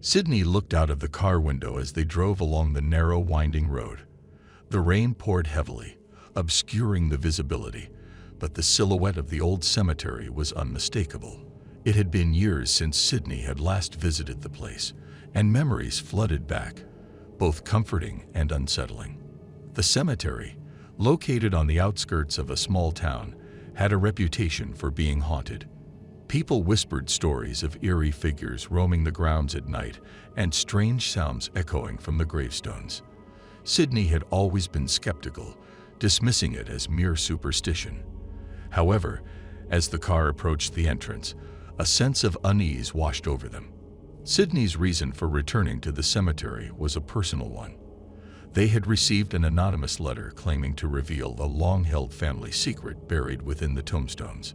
Sydney looked out of the car window as they drove along the narrow, winding road. The rain poured heavily, obscuring the visibility, but the silhouette of the old cemetery was unmistakable. It had been years since Sydney had last visited the place, and memories flooded back, both comforting and unsettling. The cemetery, located on the outskirts of a small town, had a reputation for being haunted. People whispered stories of eerie figures roaming the grounds at night and strange sounds echoing from the gravestones. Sydney had always been skeptical, dismissing it as mere superstition. However, as the car approached the entrance, a sense of unease washed over them. Sydney's reason for returning to the cemetery was a personal one. They had received an anonymous letter claiming to reveal a long-held family secret buried within the tombstones.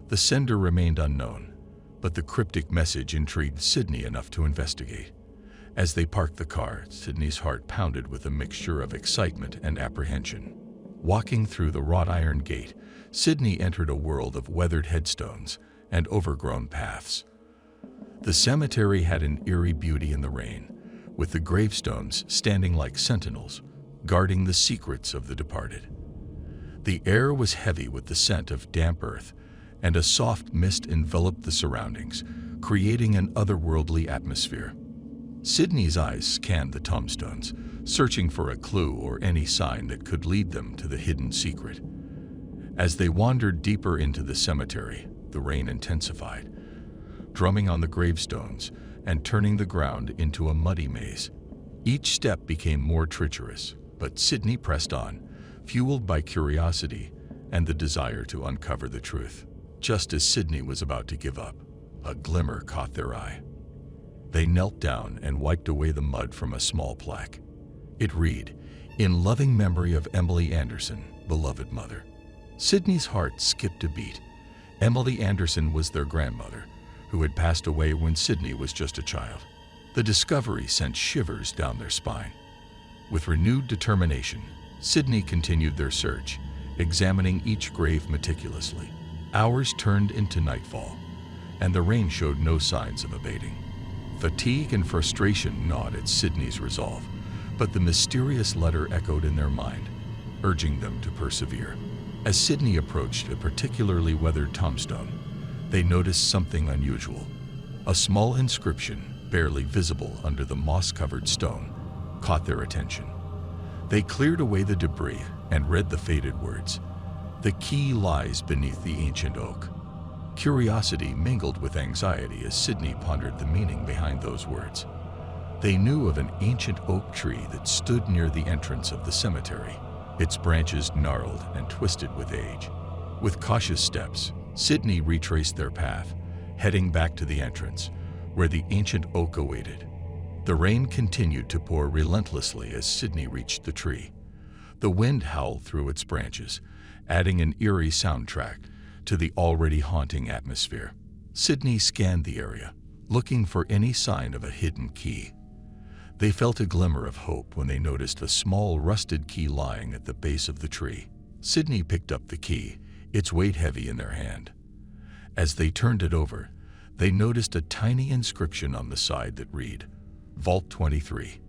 The sender remained unknown, but the cryptic message intrigued Sydney enough to investigate. As they parked the car, Sydney's heart pounded with a mixture of excitement and apprehension. Walking through the wrought iron gate, Sydney entered a world of weathered headstones and overgrown paths. The cemetery had an eerie beauty in the rain, with the gravestones standing like sentinels, guarding the secrets of the departed. The air was heavy with the scent of damp earth, and a soft mist enveloped the surroundings, creating an otherworldly atmosphere. Sydney's eyes scanned the tombstones, searching for a clue or any sign that could lead them to the hidden secret. As they wandered deeper into the cemetery, the rain intensified, drumming on the gravestones and turning the ground into a muddy maze. Each step became more treacherous, but Sydney pressed on, fueled by curiosity and the desire to uncover the truth. Just as Sydney was about to give up, a glimmer caught their eye. They knelt down and wiped away the mud from a small plaque. It read, "In loving memory of Emily Anderson, beloved mother." Sydney's heart skipped a beat. Emily Anderson was their grandmother, who had passed away when Sydney was just a child. The discovery sent shivers down their spine. With renewed determination, Sydney continued their search, examining each grave meticulously. Hours turned into nightfall, and the rain showed no signs of abating. Fatigue and frustration gnawed at Sydney's resolve, but the mysterious letter echoed in their mind, urging them to persevere. As Sydney approached a particularly weathered tombstone, they noticed something unusual. A small inscription, barely visible under the moss-covered stone, caught their attention. They cleared away the debris and read the faded words, "The key lies beneath the ancient oak." Curiosity mingled with anxiety as Sydney pondered the meaning behind those words. They knew of an ancient oak tree that stood near the entrance of the cemetery, its branches gnarled and twisted with age. With cautious steps, Sydney retraced their path, heading back to the entrance, where the ancient oak awaited. The rain continued to pour relentlessly as Sydney reached the tree. The wind howled through its branches, adding an eerie soundtrack to the already haunting atmosphere. Sydney scanned the area, looking for any sign of a hidden key. They felt a glimmer of hope when they noticed a small rusted key lying at the base of the tree. Sydney picked up the key, its weight heavy in their hand. As they turned it over, they noticed a tiny inscription on the side that read, "Vault 23."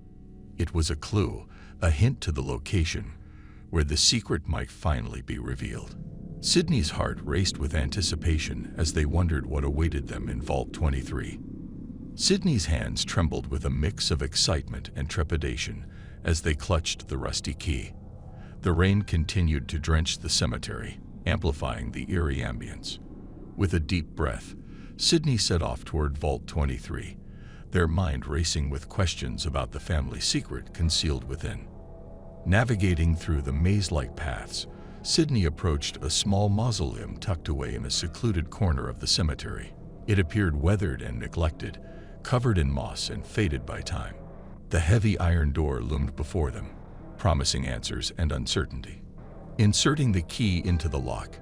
It was a clue, a hint to the location where the secret might finally be revealed. Sydney's heart raced with anticipation as they wondered what awaited them in Vault 23. Sydney's hands trembled with a mix of excitement and trepidation as they clutched the rusty key. The rain continued to drench the cemetery, amplifying the eerie ambience. With a deep breath, Sydney set off toward Vault 23, their mind racing with questions about the family secret concealed within. Navigating through the maze-like paths, Sydney approached a small mausoleum tucked away in a secluded corner of the cemetery. It appeared weathered and neglected, covered in moss and faded by time. The heavy iron door loomed before them, promising answers and uncertainty. Inserting the key into the lock,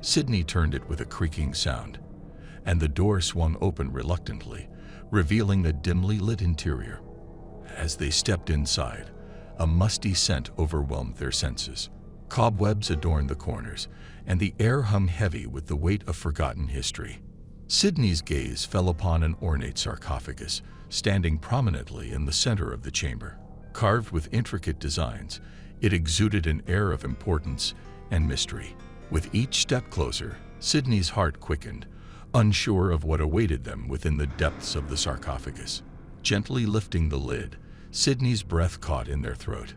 Sydney turned it with a creaking sound, and the door swung open reluctantly, revealing a dimly lit interior. As they stepped inside, a musty scent overwhelmed their senses. Cobwebs adorned the corners, and the air hung heavy with the weight of forgotten history. Sidney's gaze fell upon an ornate sarcophagus standing prominently in the center of the chamber. Carved with intricate designs, it exuded an air of importance and mystery. With each step closer, Sidney's heart quickened, unsure of what awaited them within the depths of the sarcophagus. Gently lifting the lid, Sidney's breath caught in their throat.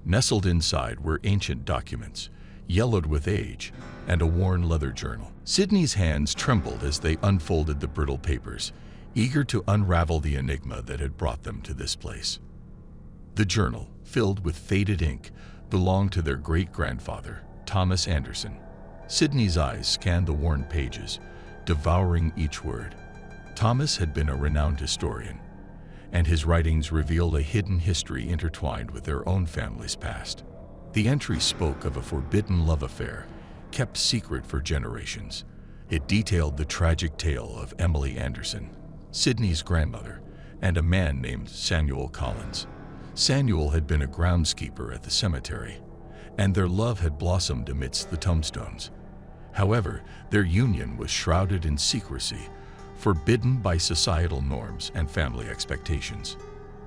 Nestled inside were ancient documents, yellowed with age, and a worn leather journal. Sidney's hands trembled as they unfolded the brittle papers, eager to unravel the enigma that had brought them to this place. The journal, filled with faded ink, belonged to their great-grandfather, Thomas Anderson. Sidney's eyes scanned the worn pages, devouring each word. Thomas had been a renowned historian, and his writings revealed a hidden history intertwined with their own family's past. The entry spoke of a forbidden love affair, kept secret for generations. It detailed the tragic tale of Emily Anderson, Sidney's grandmother, and a man named Samuel Collins. Samuel had been a groundskeeper at the cemetery, and their love had blossomed amidst the tombstones. However, their union was shrouded in secrecy, forbidden by societal norms and family expectations.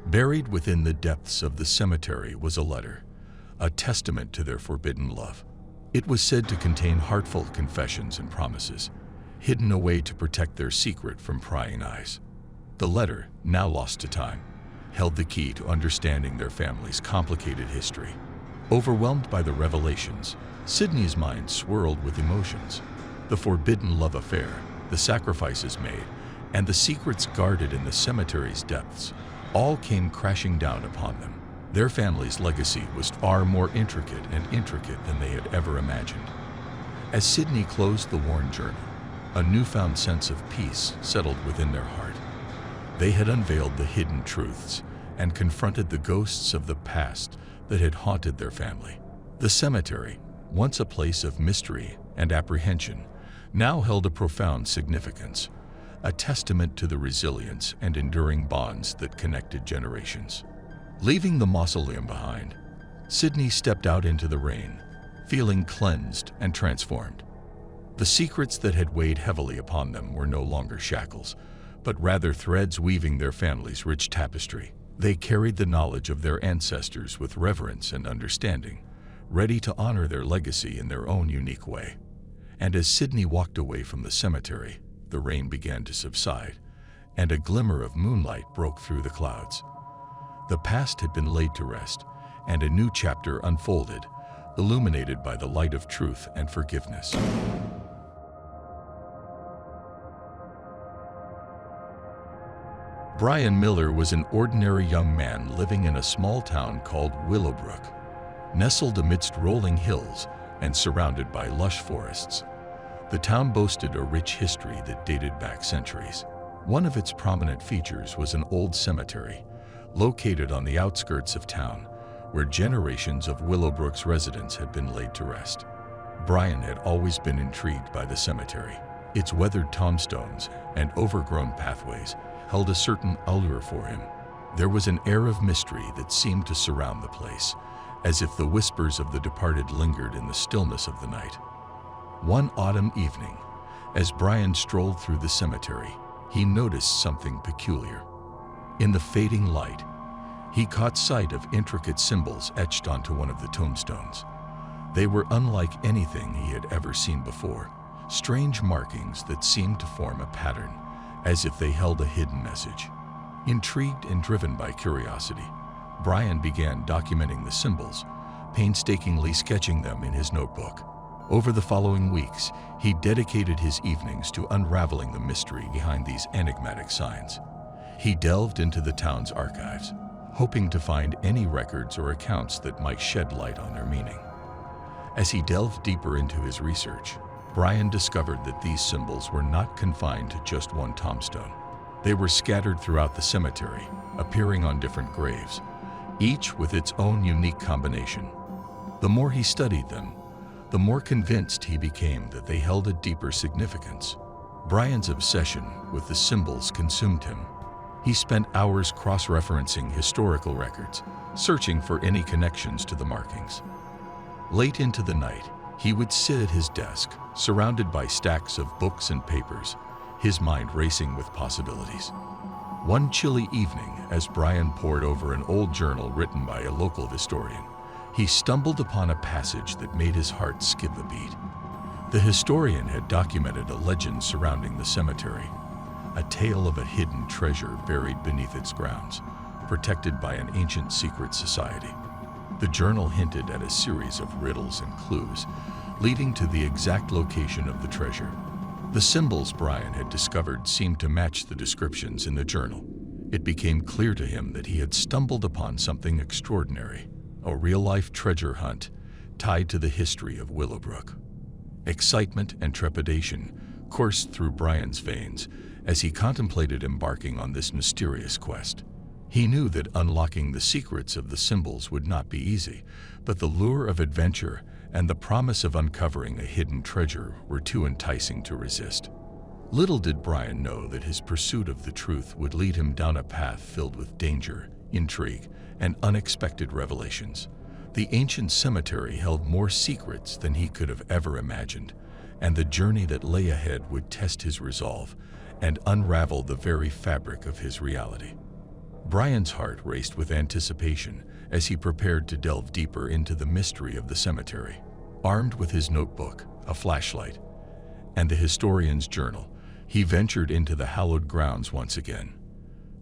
Buried within the depths of the cemetery was a letter, a testament to their forbidden love. It was said to contain heartfelt confessions and promises, hidden away to protect their secret from prying eyes. The letter, now lost to time, held the key to understanding their family's complicated history. Overwhelmed by the revelations, Sidney's mind swirled with emotions. The forbidden love affair, the sacrifices made, and the secrets guarded in the cemetery's depths all came crashing down upon them. Their family's legacy was far more intricate than they had ever imagined. As Sidney closed the worn journal, a newfound sense of peace settled within their heart. They had unveiled the hidden truths and confronted the ghosts of the past that had haunted their family. The cemetery, once a place of mystery and apprehension, now held a profound significance, a testament to the resilience and enduring bonds that connected generations. Leaving the mausoleum behind, Sidney stepped out into the rain, feeling cleansed and transformed. The secrets that had weighed heavily upon them were no longer shackles, but rather threads weaving their family's rich tapestry. They carried the knowledge of their ancestors with reverence and understanding, ready to honor their legacy in their own unique way. And as Sidney walked away from the cemetery, the rain began to subside, and a glimmer of moonlight broke through the clouds. The past had been laid to rest, and a new chapter unfolded, illuminated by the light of truth and forgiveness. Brian Miller was an ordinary young man living in a small town called Willowbrook. Nestled amidst rolling hills and surrounded by lush forests, the town boasted a rich history that dated back centuries. One of its prominent features was an old cemetery, located on the outskirts of town, where generations of Willowbrook's residents had been laid to rest. Brian had always been intrigued by the cemetery. Its weathered tombstones and overgrown pathways held a certain allure for him. There was an air of mystery that seemed to surround the place, as if the whispers of the departed lingered in the stillness of the night. One autumn evening, as Brian strolled through the cemetery, he noticed something peculiar. In the fading light, he caught sight of intricate symbols etched onto one of the tombstones. They were unlike anything he had ever seen before, strange markings that seemed to form a pattern, as if they held a hidden message. Intrigued and driven by curiosity, Brian began documenting the symbols, painstakingly sketching them in his notebook. Over the following weeks, he dedicated his evenings to unraveling the mystery behind these enigmatic signs. He delved into the town's archives, hoping to find any records or accounts that might shed light on their meaning. As he delved deeper into his research, Brian discovered that these symbols were not confined to just one tombstone. They were scattered throughout the cemetery, appearing on different graves, each with its own unique combination. The more he studied them, the more convinced he became that they held a deeper significance. Brian's obsession with the symbols consumed him. He spent hours cross-referencing historical records, searching for any connections to the markings. Late into the night, he would sit at his desk, surrounded by stacks of books and papers, his mind racing with possibilities. One chilly evening, as Brian pored over an old journal written by a local historian, he stumbled upon a passage that made his heart skip a beat. The historian had documented a legend surrounding the cemetery, a tale of a hidden treasure buried beneath its grounds, protected by an ancient secret society. The journal hinted at a series of riddles and clues, leading to the exact location of the treasure. The symbols Brian had discovered seemed to match the descriptions in the journal. It became clear to him that he had stumbled upon something extraordinary, a real-life treasure hunt tied to the history of Willowbrook. Excitement and trepidation coursed through Brian's veins as he contemplated embarking on this mysterious quest. He knew that unlocking the secrets of the symbols would not be easy, but the lure of adventure and the promise of uncovering a hidden treasure were too enticing to resist. Little did Brian know that his pursuit of the truth would lead him down a path filled with danger, intrigue, and unexpected revelations. The ancient cemetery held more secrets than he could have ever imagined, and the journey that lay ahead would test his resolve and unravel the very fabric of his reality. Brian's heart raced with anticipation as he prepared to delve deeper into the mystery of the cemetery. Armed with his notebook, a flashlight, and the historian's journal, he ventured into the hallowed grounds once again.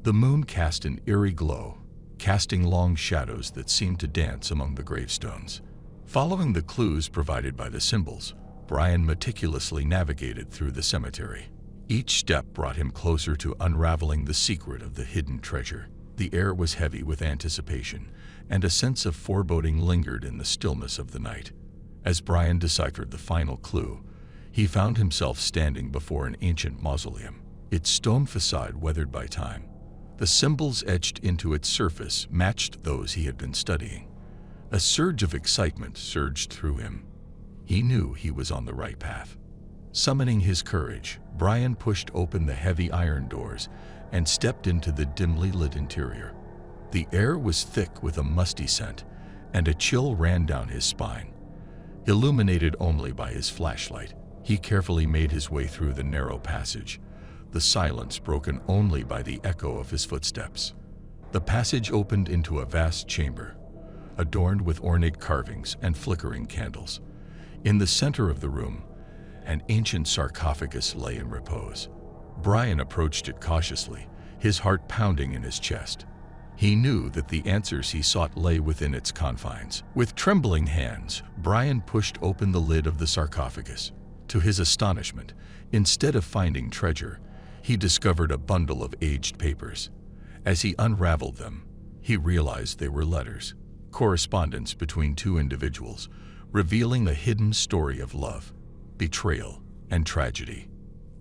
The moon cast an eerie glow, casting long shadows that seemed to dance among the gravestones. Following the clues provided by the symbols, Brian meticulously navigated through the cemetery. Each step brought him closer to unraveling the secret of the hidden treasure. The air was heavy with anticipation, and a sense of foreboding lingered in the stillness of the night. As Brian deciphered the final clue, he found himself standing before an ancient mausoleum, its stone facade weathered by time. The symbols etched into its surface matched those he had been studying. A surge of excitement surged through him. He knew he was on the right path. Summoning his courage, Brian pushed open the heavy iron doors and stepped into the dimly lit interior. The air was thick with a musty scent, and a chill ran down his spine. Illuminated only by his flashlight, he carefully made his way through the narrow passage, the silence broken only by the echo of his footsteps. The passage opened into a vast chamber, adorned with ornate carvings and flickering candles. In the center of the room, an ancient sarcophagus lay in repose. Brian approached it cautiously, his heart pounding in his chest. He knew that the answers he sought lay within its confines. With trembling hands, Brian pushed open the lid of the sarcophagus. To his astonishment, instead of finding treasure, he discovered a bundle of aged papers. As he unraveled them, he realized they were letters, correspondence between two individuals, revealing a hidden story of love, betrayal, and tragedy.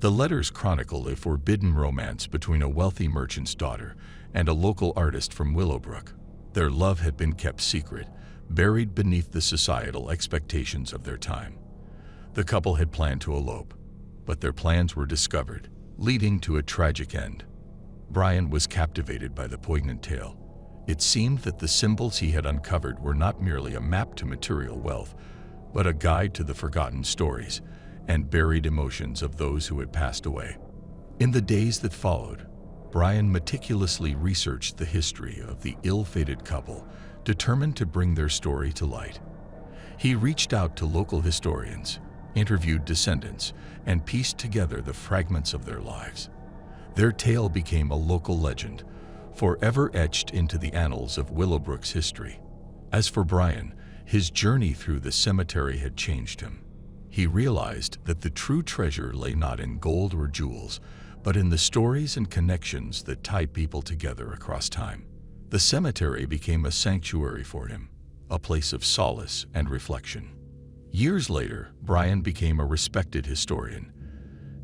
The letters chronicle a forbidden romance between a wealthy merchant's daughter and a local artist from Willowbrook. Their love had been kept secret, buried beneath the societal expectations of their time. The couple had planned to elope, but their plans were discovered, leading to a tragic end. Brian was captivated by the poignant tale. It seemed that the symbols he had uncovered were not merely a map to material wealth, but a guide to the forgotten stories and buried emotions of those who had passed away. In the days that followed, Brian meticulously researched the history of the ill-fated couple, determined to bring their story to light. He reached out to local historians, interviewed descendants, and pieced together the fragments of their lives. Their tale became a local legend, forever etched into the annals of Willowbrook's history. As for Brian, his journey through the cemetery had changed him. He realized that the true treasure lay not in gold or jewels, but in the stories and connections that tie people together across time. The cemetery became a sanctuary for him, a place of solace and reflection. Years later, Brian became a respected historian,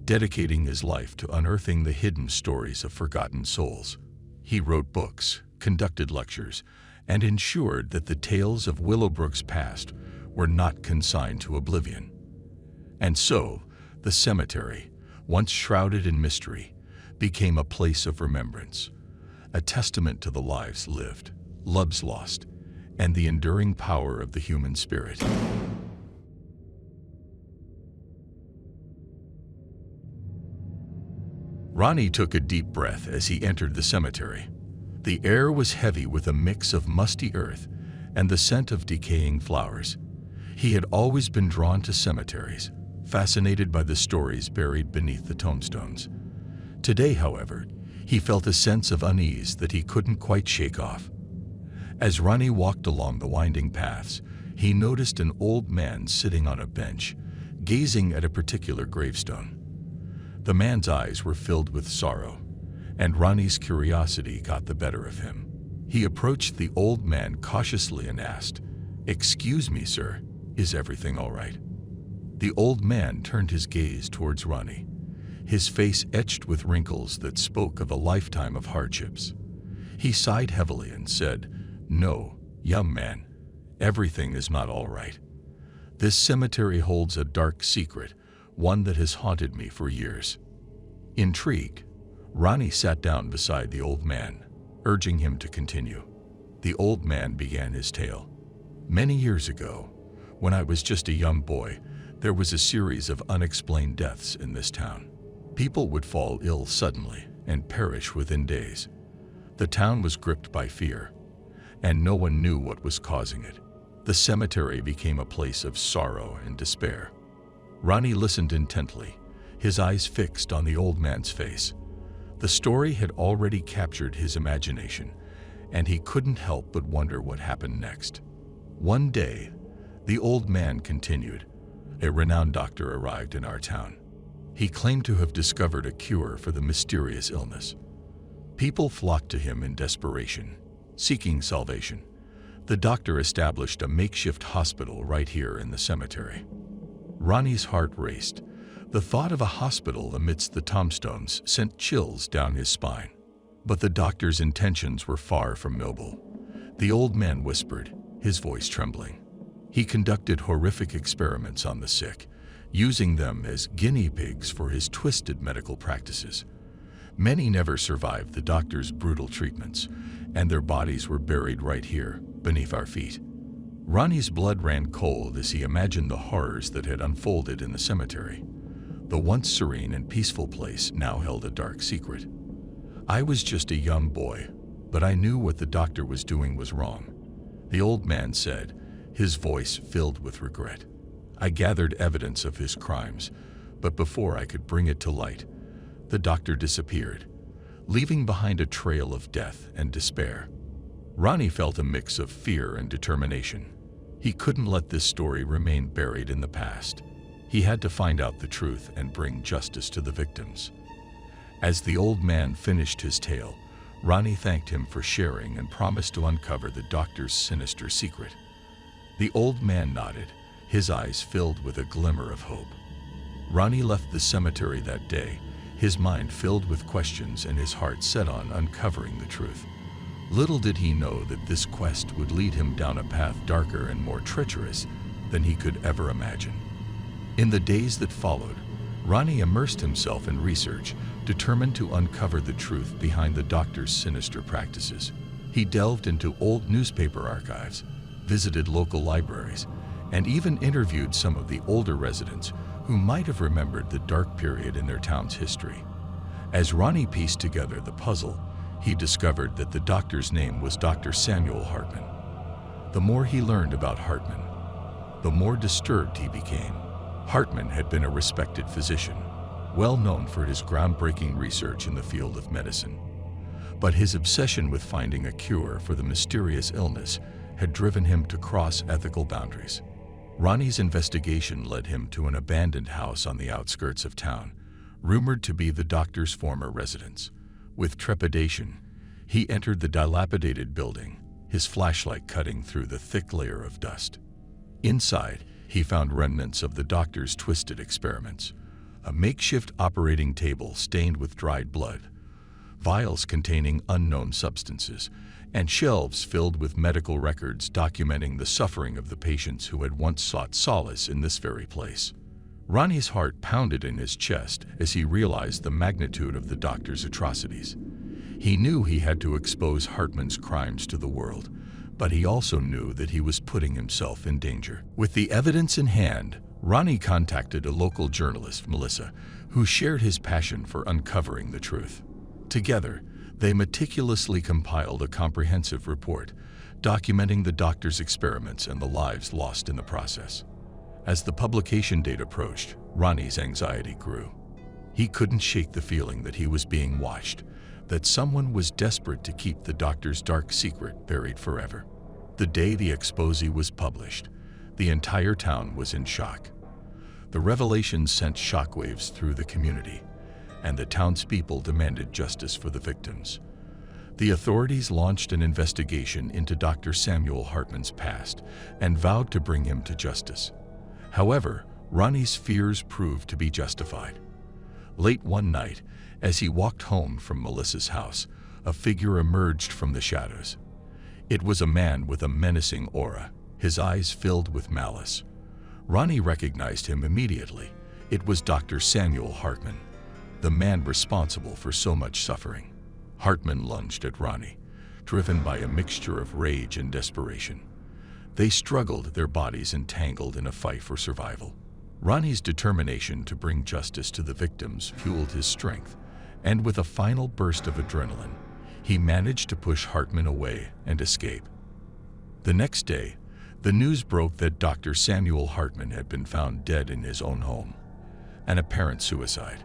dedicating his life to unearthing the hidden stories of forgotten souls. He wrote books, conducted lectures, and ensured that the tales of Willowbrook's past were not consigned to oblivion. And so, the cemetery, once shrouded in mystery, became a place of remembrance, a testament to the lives lived, loves lost, and the enduring power of the human spirit. Ronnie took a deep breath as he entered the cemetery. The air was heavy with a mix of musty earth and the scent of decaying flowers. He had always been drawn to cemeteries, fascinated by the stories buried beneath the tombstones. Today, however, he felt a sense of unease that he couldn't quite shake off. As Ronnie walked along the winding paths, he noticed an old man sitting on a bench, gazing at a particular gravestone. The man's eyes were filled with sorrow, and Ronnie's curiosity got the better of him. He approached the old man cautiously and asked, "Excuse me, sir, is everything all right?" The old man turned his gaze towards Ronnie, his face etched with wrinkles that spoke of a lifetime of hardships. He sighed heavily and said, "No, young man, everything is not all right. This cemetery holds a dark secret, one that has haunted me for years." Intrigued, Ronnie sat down beside the old man, urging him to continue. The old man began his tale. "Many years ago, when I was just a young boy, there was a series of unexplained deaths in this town. People would fall ill suddenly and perish within days. The town was gripped by fear, and no one knew what was causing it. The cemetery became a place of sorrow and despair." Ronnie listened intently, his eyes fixed on the old man's face. The story had already captured his imagination, and he couldn't help but wonder what happened next. One day, the old man continued, "A renowned doctor arrived in our town. He claimed to have discovered a cure for the mysterious illness. People flocked to him in desperation, seeking salvation. The doctor established a makeshift hospital right here in the cemetery." Ronnie's heart raced. The thought of a hospital amidst the tombstones sent chills down his spine. But the doctor's intentions were far from noble. The old man whispered, his voice trembling. He conducted horrific experiments on the sick, using them as guinea pigs for his twisted medical practices. Many never survived the doctor's brutal treatments, and their bodies were buried right here, beneath our feet. Ronnie's blood ran cold as he imagined the horrors that had unfolded in the cemetery. The once serene and peaceful place now held a dark secret. "I was just a young boy, but I knew what the doctor was doing was wrong," the old man said, his voice filled with regret. "I gathered evidence of his crimes, but before I could bring it to light, the doctor disappeared, leaving behind a trail of death and despair." Ronnie felt a mix of fear and determination. He couldn't let this story remain buried in the past. He had to find out the truth and bring justice to the victims. As the old man finished his tale, Ronnie thanked him for sharing and promised to uncover the doctor's sinister secret. The old man nodded, his eyes filled with a glimmer of hope. Ronnie left the cemetery that day, his mind filled with questions and his heart set on uncovering the truth. Little did he know that this quest would lead him down a path darker and more treacherous than he could ever imagine. In the days that followed, Ronnie immersed himself in research, determined to uncover the truth behind the doctor's sinister practices. He delved into old newspaper archives, visited local libraries, and even interviewed some of the older residents who might have remembered the dark period in their town's history. As Ronnie pieced together the puzzle, he discovered that the doctor's name was Dr. Samuel Hartman. The more he learned about Hartman, the more disturbed he became. Hartman had been a respected physician, well known for his groundbreaking research in the field of medicine. But his obsession with finding a cure for the mysterious illness had driven him to cross ethical boundaries. Ronnie's investigation led him to an abandoned house on the outskirts of town, rumored to be the doctor's former residence. With trepidation, he entered the dilapidated building, his flashlight cutting through the thick layer of dust. Inside, he found remnants of the doctor's twisted experiments, a makeshift operating table stained with dried blood, vials containing unknown substances, and shelves filled with medical records documenting the suffering of the patients who had once sought solace in this very place. Ronnie's heart pounded in his chest as he realized the magnitude of the doctor's atrocities. He knew he had to expose Hartman's crimes to the world, but he also knew that he was putting himself in danger. With the evidence in hand, Ronnie contacted a local journalist, Melissa, who shared his passion for uncovering the truth. Together, they meticulously compiled a comprehensive report documenting the doctor's experiments and the lives lost in the process. As the publication date approached, Ronnie's anxiety grew. He couldn't shake the feeling that he was being watched, that someone was desperate to keep the doctor's dark secret buried forever. The day the exposé was published, the entire town was in shock. The revelation sent shockwaves through the community, and the townspeople demanded justice for the victims. The authorities launched an investigation into Dr. Samuel Hartman's past and vowed to bring him to justice. However, Ronnie's fears proved to be justified. Late one night, as he walked home from Melissa's house, a figure emerged from the shadows. It was a man with a menacing aura, his eyes filled with malice. Ronnie recognized him immediately. It was Dr. Samuel Hartman, the man responsible for so much suffering. Hartman lunged at Ronnie, driven by a mixture of rage and desperation. They struggled, their bodies entangled in a fight for survival. Ronnie's determination to bring justice to the victims fueled his strength, and with a final burst of adrenaline, he managed to push Hartman away and escape. The next day, the news broke that Dr. Samuel Hartman had been found dead in his own home, an apparent suicide.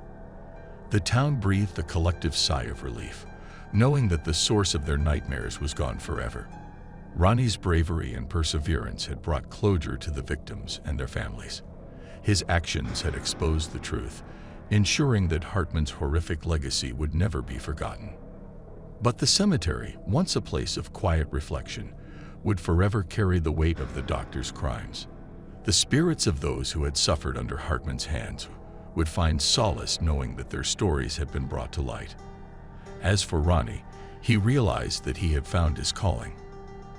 The town breathed a collective sigh of relief, knowing that the source of their nightmares was gone forever. Ronnie's bravery and perseverance had brought closure to the victims and their families. His actions had exposed the truth, ensuring that Hartman's horrific legacy would never be forgotten. But the cemetery, once a place of quiet reflection, would forever carry the weight of the doctor's crimes. The spirits of those who had suffered under Hartman's hands would find solace knowing that their stories had been brought to light. As for Ronnie, he realized that he had found his calling.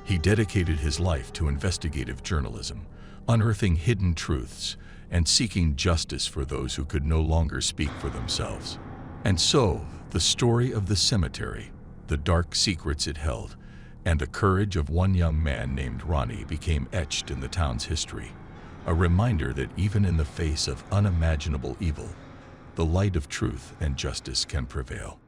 He dedicated his life to investigative journalism, unearthing hidden truths and seeking justice for those who could no longer speak for themselves. And so, the story of the cemetery, the dark secrets it held, and the courage of one young man named Ronnie became etched in the town's history, a reminder that even in the face of unimaginable evil, the light of truth and justice can prevail.